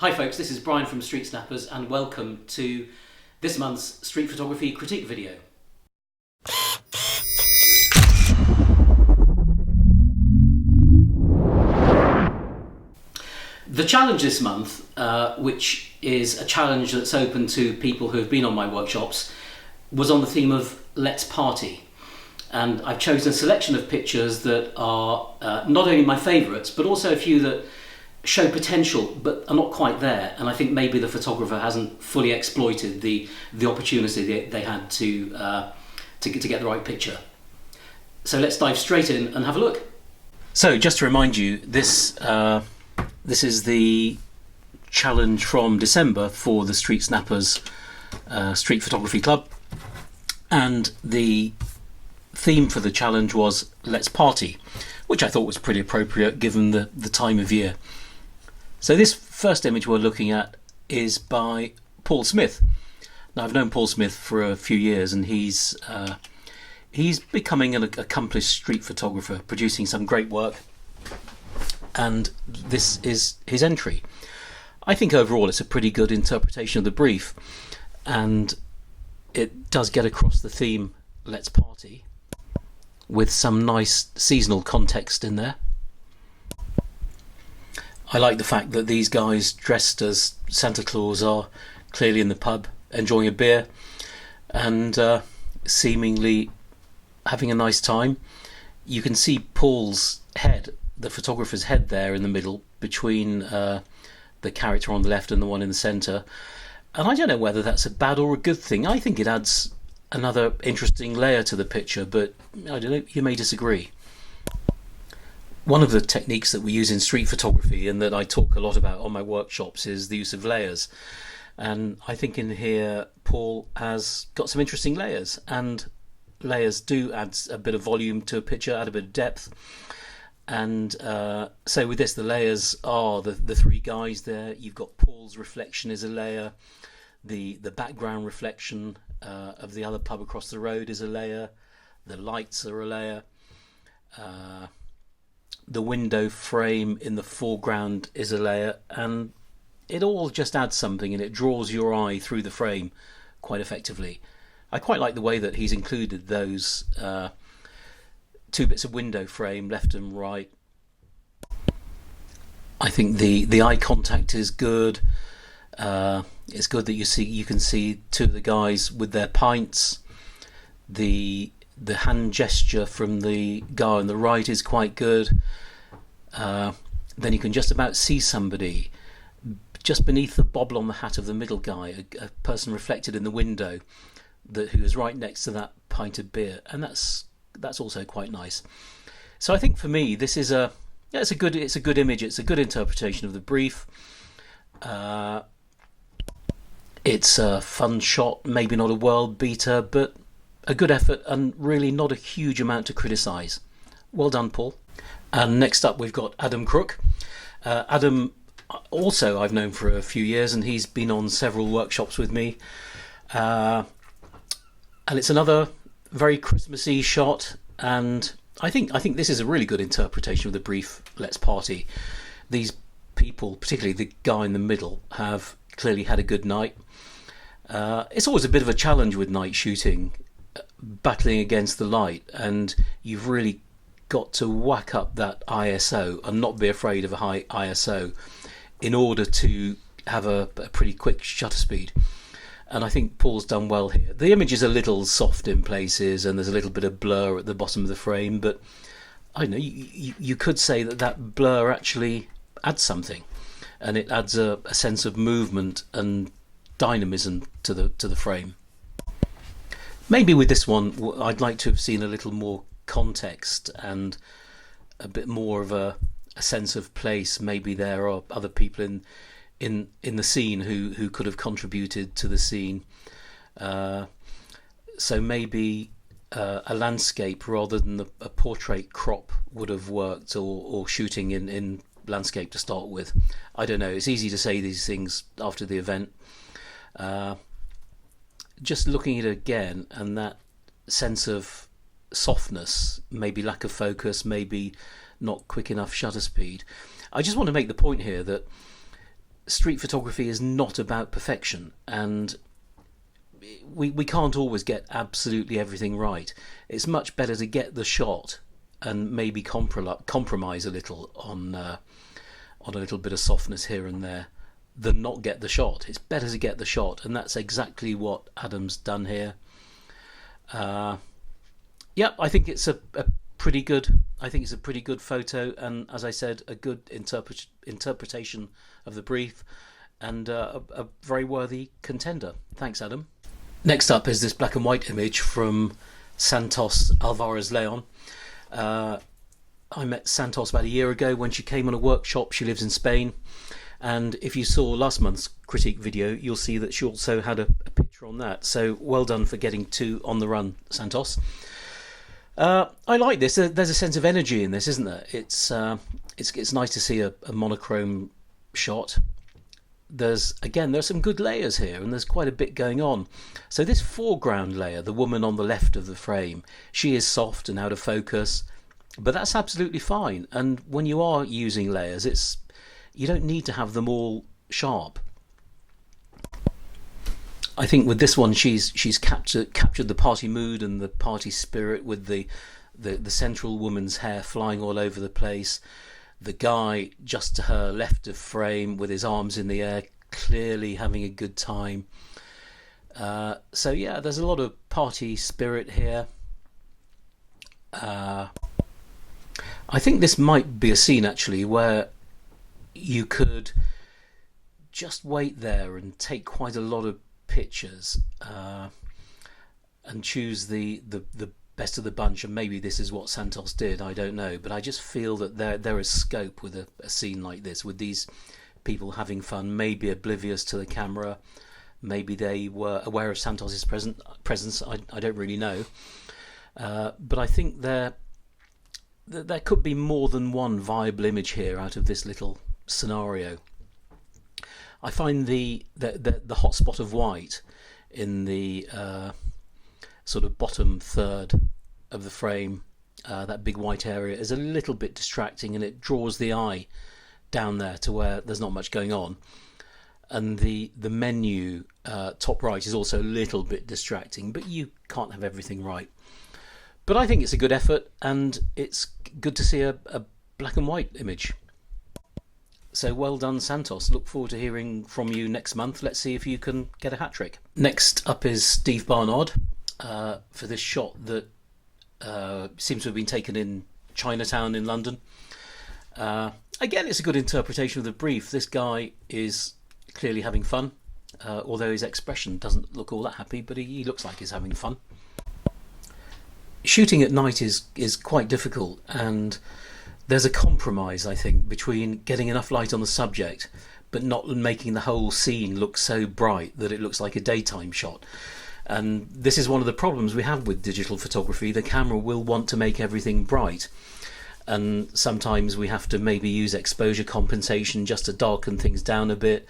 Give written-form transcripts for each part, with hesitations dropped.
Hi folks, this is Brian from Street Snappers and welcome to this month's street photography critique video. The challenge this month, which is a challenge that's open to people who have been on my workshops, was on the theme of Let's Party. And I've chosen a selection of pictures that are not only my favourites, but also a few that show potential but are not quite there, and I think maybe the photographer hasn't fully exploited the opportunity they had to get the right picture. So let's dive straight in and have a look. So just to remind you, this is the challenge from December for the Street Snappers Street Photography Club, and the theme for the challenge was Let's Party, which I thought was pretty appropriate given the time of year. So this first image we're looking at is by Paul Smith. Now, I've known Paul Smith for a few years, and he's becoming an accomplished street photographer, producing some great work, and this is his entry. I think overall it's a pretty good interpretation of the brief, and it does get across the theme Let's Party with some nice seasonal context in there. I like the fact that these guys dressed as Santa Claus are clearly in the pub enjoying a beer and seemingly having a nice time. You can see Paul's head, the photographer's head, there in the middle between the character on the left and the one in the centre, and I don't know whether that's a bad or a good thing. I think it adds another interesting layer to the picture, but I don't know, you may disagree. One of the techniques that we use in street photography and that I talk a lot about on my workshops is the use of layers. And I think in here Paul has got some interesting layers, and layers do add a bit of volume to a picture, add a bit of depth. And so with this, the layers are the three guys there. You've got Paul's reflection is a layer. The background reflection of the other pub across the road is a layer. The lights are a layer. The window frame in the foreground is a layer, and it all just adds something, and it draws your eye through the frame quite effectively. I quite like the way that he's included those two bits of window frame, left and right. I think the eye contact is good. It's good that you can see two of the guys with their pints. The hand gesture from the guy on the right is quite good. Then you can just about see somebody just beneath the bobble on the hat of the middle guy, a person reflected in the window who is right next to that pint of beer, and that's also quite nice. So I think for me this is it's a good image. It's a good interpretation of the brief. It's a fun shot, maybe not a world beater, but a good effort, and really not a huge amount to criticise. Well done, Paul. And next up we've got Adam Crook. Adam also I've known for a few years, and he's been on several workshops with me. And it's another very Christmassy shot, and I think this is a really good interpretation of the brief Let's Party. These people, particularly the guy in the middle, have clearly had a good night. It's always a bit of a challenge with night shooting, battling against the light, and you've really got to whack up that ISO and not be afraid of a high ISO in order to have a pretty quick shutter speed. And I think Paul's done well here. The image is a little soft in places, and there's a little bit of blur at the bottom of the frame, but I don't know, you could say that blur actually adds something, and it adds a sense of movement and dynamism to the frame. Maybe with this one I'd like to have seen a little more context and a bit more of a sense of place. Maybe there are other people in the scene who could have contributed to the scene. So maybe a landscape rather than a portrait crop would have worked, or shooting in landscape to start with. I don't know, it's easy to say these things after the event. Just looking at it again, and that sense of softness, maybe lack of focus, maybe not quick enough shutter speed. I just want to make the point here that street photography is not about perfection, and we can't always get absolutely everything right. It's much better to get the shot and maybe compromise a little on a little bit of softness here and there than not get the shot. It's better to get the shot, and that's exactly what Adam's done here. Yeah, I think it's a pretty good. I think it's a pretty good photo, and as I said, a good interpretation of the brief, and a very worthy contender. Thanks, Adam. Next up is this black and white image from Santos, Alvarez, Leone. I met Santos about a year ago when she came on a workshop. She lives in Spain, and if you saw last month's critique video, you'll see that she also had a picture on that. So well done for getting two on the run, Santos. I like this. There's a sense of energy in this, isn't there? It's nice to see a monochrome shot. There's some good layers here, and there's quite a bit going on. So this foreground layer, the woman on the left of the frame, she is soft and out of focus, but that's absolutely fine. And when you are using layers, you don't need to have them all sharp. I think with this one, she's captured the party mood and the party spirit with the central woman's hair flying all over the place. The guy just to her left of frame with his arms in the air, clearly having a good time. So yeah, there's a lot of party spirit here. I think this might be a scene actually where you could just wait there and take quite a lot of pictures and choose the best of the bunch, and maybe this is what Santos did, I don't know, but I just feel that there is scope with a scene like this, with these people having fun, maybe oblivious to the camera, maybe they were aware of Santos's presence, I don't really know, but I think there could be more than one viable image here out of this little scenario. I find the hot spot of white in the sort of bottom third of the frame, that big white area, is a little bit distracting, and it draws the eye down there to where there's not much going on. And the menu top right is also a little bit distracting, but you can't have everything right. But I think it's a good effort, and it's good to see a black and white image. So well done, Santos. Look forward to hearing from you next month. Let's see if you can get a hat-trick. Next up is Steve Barnard for this shot that seems to have been taken in Chinatown in London. Again, it's a good interpretation of the brief. This guy is clearly having fun, although his expression doesn't look all that happy, but he looks like he's having fun. Shooting at night is quite difficult, and there's a compromise, I think, between getting enough light on the subject but not making the whole scene look so bright that it looks like a daytime shot. And this is one of the problems we have with digital photography. The camera will want to make everything bright, and sometimes we have to maybe use exposure compensation just to darken things down a bit,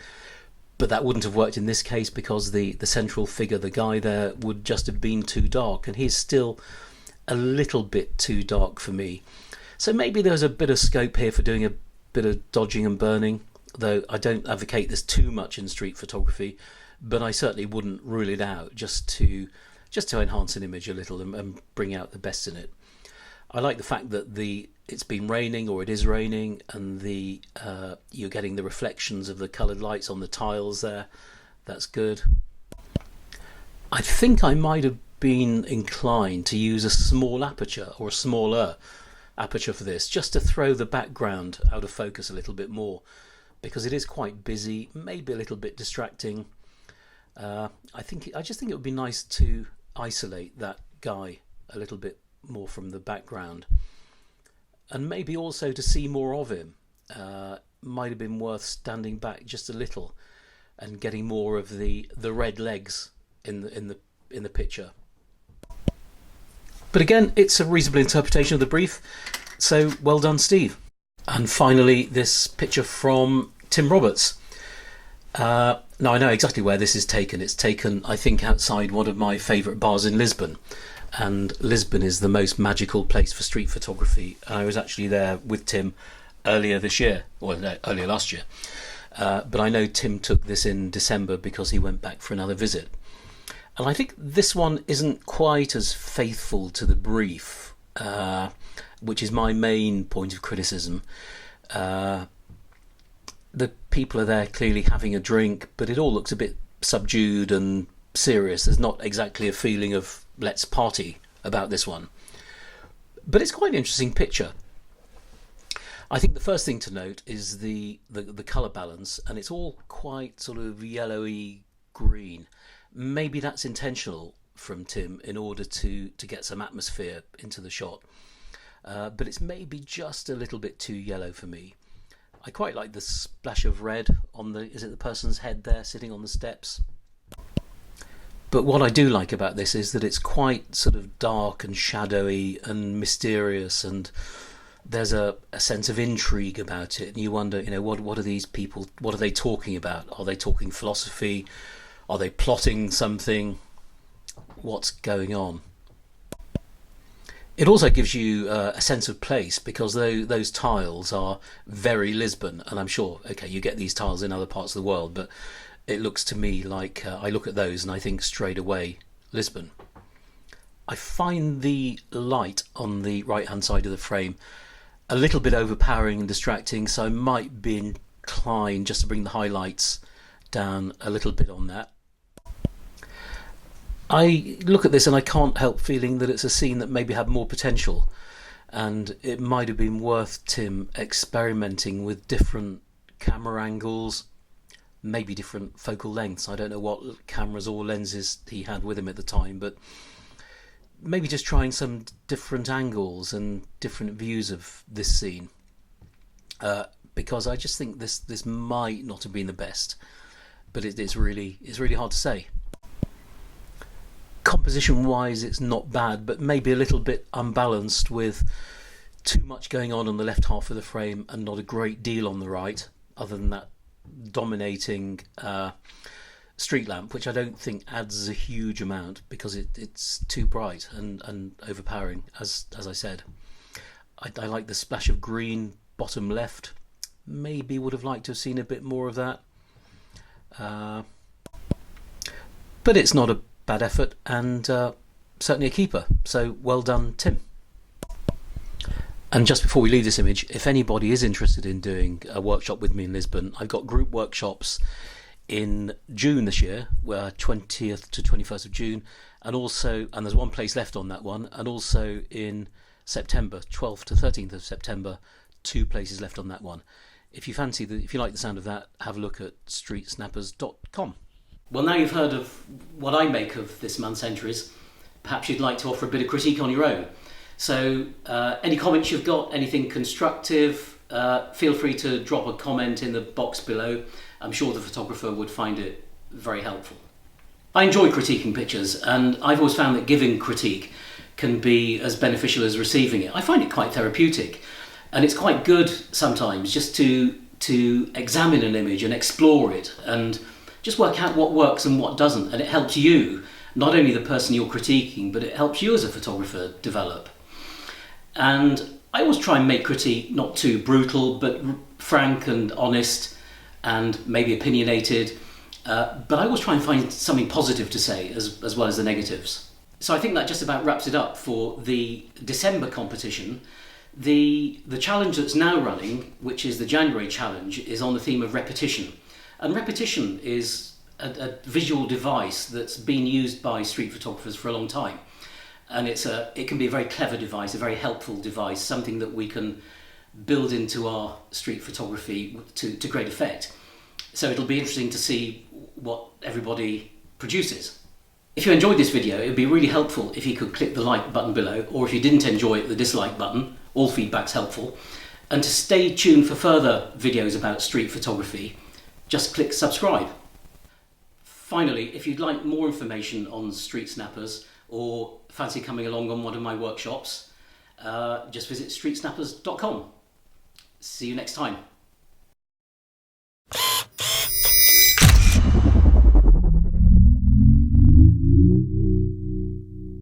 but that wouldn't have worked in this case because the central figure, the guy there, would just have been too dark, and he's still a little bit too dark for me. So maybe there's a bit of scope here for doing a bit of dodging and burning, though I don't advocate this too much in street photography, but I certainly wouldn't rule it out just to enhance an image a little and bring out the best in it. I like the fact that it's been raining, or it is raining, and you're getting the reflections of the coloured lights on the tiles there. That's good. I think I might have been inclined to use a small aperture, or a smaller aperture for this, just to throw the background out of focus a little bit more, because it is quite busy, maybe a little bit distracting. I just think it would be nice to isolate that guy a little bit more from the background, and maybe also to see more of him. Might have been worth standing back just a little and getting more of the red legs in the picture. But again, it's a reasonable interpretation of the brief, so well done, Steve. And finally, this picture from Tim Roberts. Now, I know exactly where this is taken. It's taken, I think, outside one of my favourite bars in Lisbon. And Lisbon is the most magical place for street photography. I was actually there with Tim earlier last year. but I know Tim took this in December because he went back for another visit. And I think this one isn't quite as faithful to the brief, which is my main point of criticism. The people are there clearly having a drink, but it all looks a bit subdued and serious. There's not exactly a feeling of let's party about this one. But it's quite an interesting picture. I think the first thing to note is the colour balance, and it's all quite sort of yellowy green. Maybe that's intentional from Tim in order to get some atmosphere into the shot. But it's maybe just a little bit too yellow for me. I quite like the splash of red on the person's head there sitting on the steps. But what I do like about this is that it's quite sort of dark and shadowy and mysterious, and there's a sense of intrigue about it, and you wonder, what are these people, what are they talking about? Are they talking philosophy? Are they plotting something? What's going on? It also gives you a sense of place, because those tiles are very Lisbon, and I'm sure, okay, you get these tiles in other parts of the world, but it looks to me like I look at those and I think straight away Lisbon. I find the light on the right hand side of the frame a little bit overpowering and distracting, so I might be inclined just to bring the highlights down a little bit on that. I look at this and I can't help feeling that it's a scene that maybe had more potential, and it might have been worth Tim experimenting with different camera angles, maybe different focal lengths. I don't know what cameras or lenses he had with him at the time, but maybe just trying some different angles and different views of this scene, because I just think this might not have been the best, but it's really hard to say. Composition wise it's not bad, but maybe a little bit unbalanced, with too much going on the left half of the frame and not a great deal on the right, other than that dominating street lamp, which I don't think adds a huge amount because it's too bright and overpowering, as I said. I like the splash of green bottom left. Maybe would have liked to have seen a bit more of that, but it's not a bad effort, and certainly a keeper, so well done Tim. And just before we leave this image, if anybody is interested in doing a workshop with me in Lisbon, I've got group workshops in June this year, 20th to 21st of June, and there's one place left on that one, and also in September, 12th to 13th of September, 2 places left on that one. If you like the sound of that, have a look at StreetSnappers.com. Well, now you've heard of what I make of this month's entries, perhaps you'd like to offer a bit of critique on your own. So any comments you've got, anything constructive, feel free to drop a comment in the box below. I'm sure the photographer would find it very helpful. I enjoy critiquing pictures, and I've always found that giving critique can be as beneficial as receiving it. I find it quite therapeutic, and it's quite good sometimes just to examine an image and explore it and just work out what works and what doesn't, and it helps you, not only the person you're critiquing, but it helps you as a photographer develop. And I always try and make critique not too brutal, but frank and honest and maybe opinionated, but I always try and find something positive to say as well as the negatives. So I think that just about wraps it up for the December competition. The challenge that's now running, which is the January challenge, is on the theme of repetition. And repetition is a visual device that's been used by street photographers for a long time. And it can be a very clever device, a very helpful device, something that we can build into our street photography to great effect. So it'll be interesting to see what everybody produces. If you enjoyed this video, it would be really helpful if you could click the like button below, or if you didn't enjoy it, the dislike button. All feedback's helpful. And to stay tuned for further videos about street photography, just click subscribe. Finally, if you'd like more information on Street Snappers, or fancy coming along on one of my workshops, just visit StreetSnappers.com. See you next time.